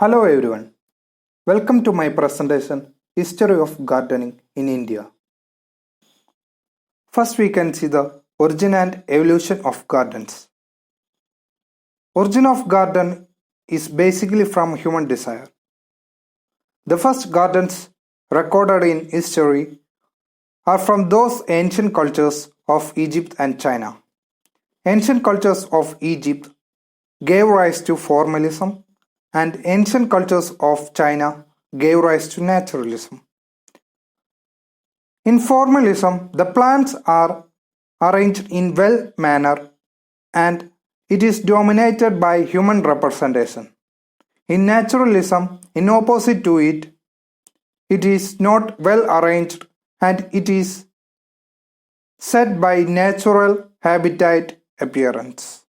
Hello everyone, welcome to my presentation History of Gardening in India. First we can see the origin and evolution of gardens. Origin of garden is basically from human desire. The first gardens recorded in history are from those ancient cultures of Egypt and China. Ancient cultures of Egypt gave rise to formalism and ancient cultures of China gave rise to naturalism. In formalism, the plants are arranged in well manner and it is dominated by human representation. In naturalism, in opposite to it, it is not well arranged and it is set by natural habitat appearance.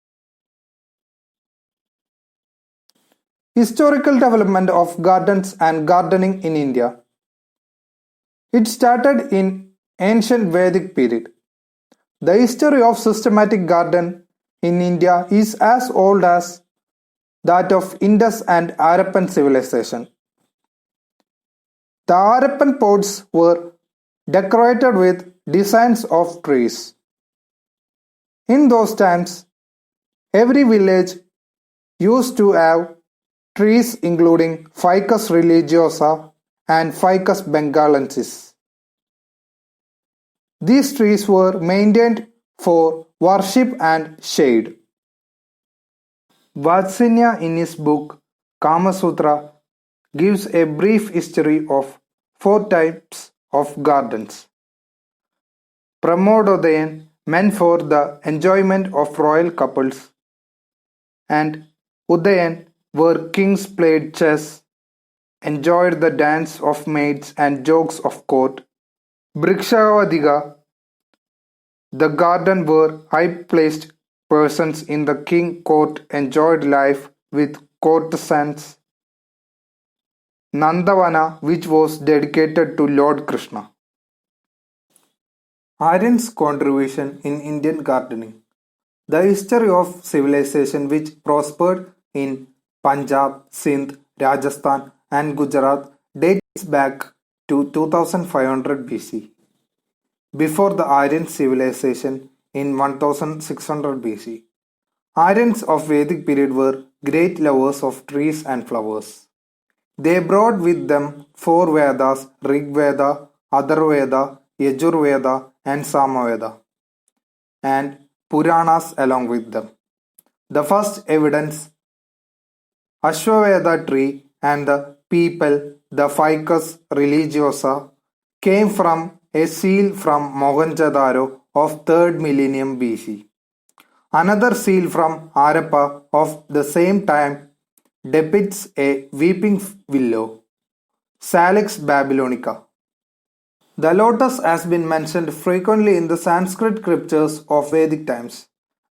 Historical development of gardens and gardening in India. It started in ancient Vedic period. The history of systematic garden in India is as old as that of Indus and Harappan civilization. The Harappan pots were decorated with designs of trees. In those times, every village used to have trees including Ficus religiosa and Ficus bengalensis. These trees were maintained for worship and shade. Vatsyanya in his book Kama Sutra gives a brief history of 4 types of gardens. Pramododayan meant for the enjoyment of royal couples and Udayan where kings played chess, enjoyed the dance of maids and jokes of court. Brikshavadiga, the garden where high-placed persons in the king court enjoyed life with courtesans. Nandavana, which was dedicated to Lord Krishna. Aryan's contribution in Indian gardening. The history of civilization which prospered in Punjab, Sindh, Rajasthan and Gujarat dates back to 2500 BC. Before the Aryan civilization in 1600 BC. Aryans of Vedic period were great lovers of trees and flowers. They brought with them 4 Vedas, Rig Veda, Atharvaveda, Yajurveda and Samaveda and Puranas along with them. The first evidence Ashwaveda tree and the people, the Ficus religiosa, came from a seal from Mohenjo-daro of 3rd millennium BC. Another seal from Harappa of the same time depicts a weeping willow, Salix babylonica. The lotus has been mentioned frequently in the Sanskrit scriptures of Vedic times.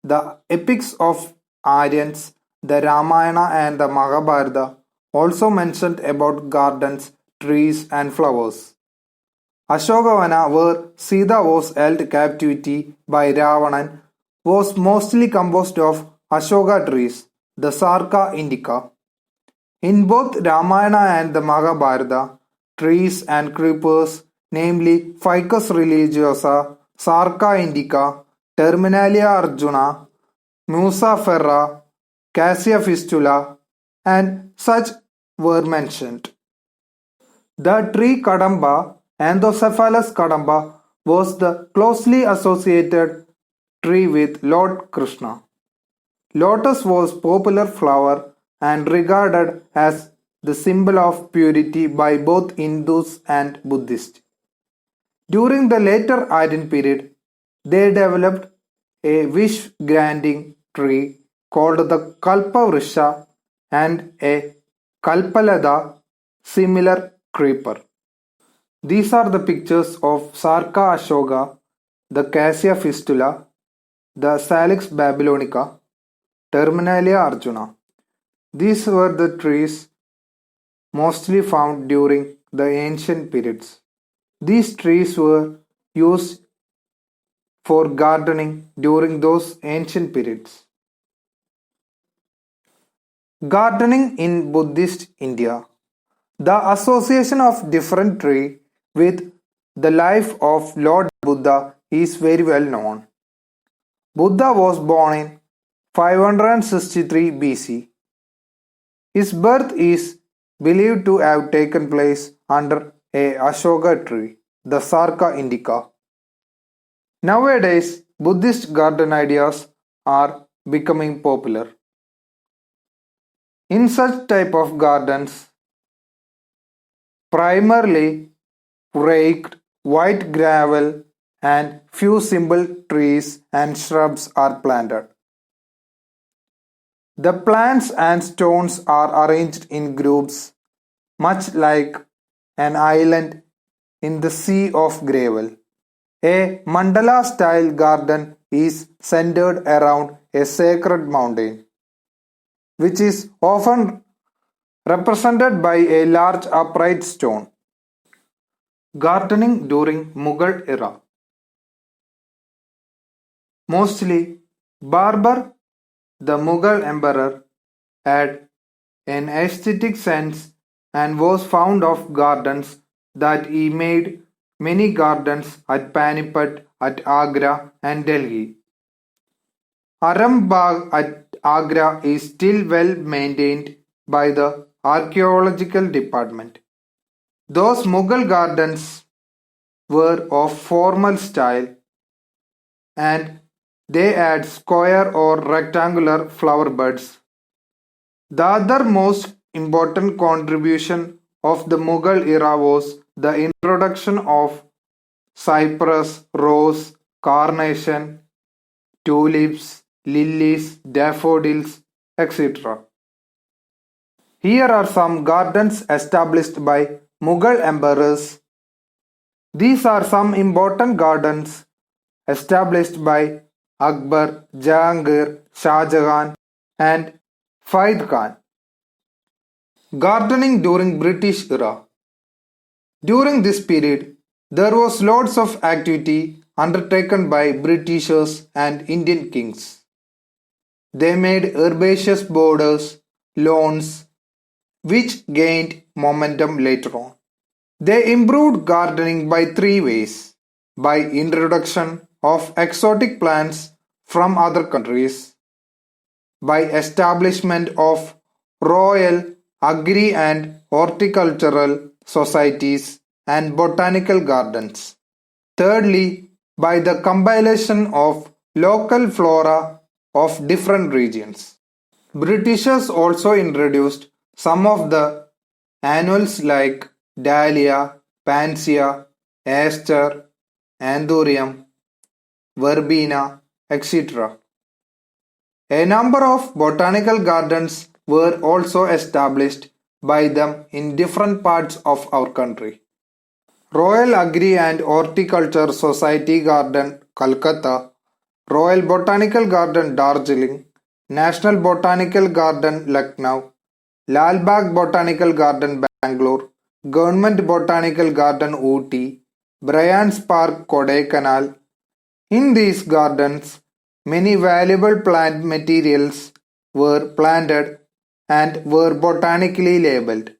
The epics of Aryans, the Ramayana and the Mahabharata also mentioned about gardens, trees and flowers. Ashokavana, where Sita was held captivity by Ravanan, was mostly composed of Ashoka trees, the Sarka indica. In both Ramayana and the Mahabharata, trees and creepers, namely Ficus religiosa, Sarka indica, Terminalia arjuna, Musa ferra, Cassia fistula, and such were mentioned. The tree Kadamba, Anthocephalus kadamba, was the closely associated tree with Lord Krishna. Lotus was popular flower and regarded as the symbol of purity by both Hindus and Buddhists. During the later Aryan period, they developed a wish-granting tree called the Kalpavrisha and a Kalpalada, similar creeper. These are the pictures of Sarka Ashoka, the Cassia fistula, the Salix babylonica, Terminalia arjuna. These were the trees mostly found during the ancient periods. These trees were used for gardening during those ancient periods. Gardening in Buddhist India. The association of different tree with the life of Lord Buddha is very well known. Buddha was born in 563 BC. His birth is believed to have taken place under a Ashoka tree, the Sarka indica. Nowadays, Buddhist garden ideas are becoming popular. In such type of gardens, primarily raked white gravel and few simple trees and shrubs are planted. The plants and stones are arranged in groups, much like an island in the sea of gravel. A mandala-style garden is centered around a sacred mountain, which is often represented by a large upright stone. Gardening during Mughal era. Mostly, Babur, the Mughal emperor, had an aesthetic sense and was fond of gardens that he made many gardens at Panipat, at Agra and Delhi. Aram Bagh at Agra is still well maintained by the archaeological department. Those Mughal gardens were of formal style and they had square or rectangular flower beds. The other most important contribution of the Mughal era was the introduction of cypress, rose, carnation, tulips, lilies, daffodils, etc. Here are some gardens established by Mughal emperors. These are some important gardens established by Akbar, Jahangir, Shah Jahan and Faid Khan. Gardening during British era. During this period, there was lots of activity undertaken by Britishers and Indian kings. They made herbaceous borders, lawns, which gained momentum later on. They improved gardening by three ways: by introduction of exotic plants from other countries, by establishment of royal, agri and horticultural societies and botanical gardens. Thirdly, by the compilation of local flora of different regions. Britishers also introduced some of the annuals like dahlia, pansia, aster, anthurium, verbena, etc. A number of botanical gardens were also established by them in different parts of our country. Royal Agri and Horticulture Society Garden, Calcutta, Royal Botanical Garden, Darjeeling, National Botanical Garden, Lucknow, Lal Bagh Botanical Garden, Bangalore, Government Botanical Garden, Ooty, Bryant's Park, Kodaikanal. In these gardens, many valuable plant materials were planted and were botanically labeled.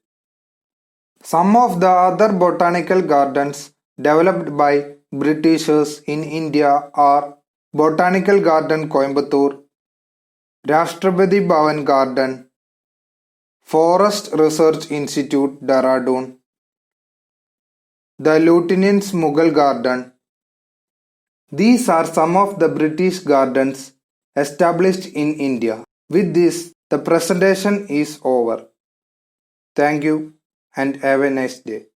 Some of the other botanical gardens developed by Britishers in India are Botanical Garden, Coimbatore, Rashtrapati Bhavan Garden, Forest Research Institute, Dehradun, the Lieutenant's Mughal Garden. These are some of the British gardens established in India. With this, the presentation is over. Thank you and have a nice day.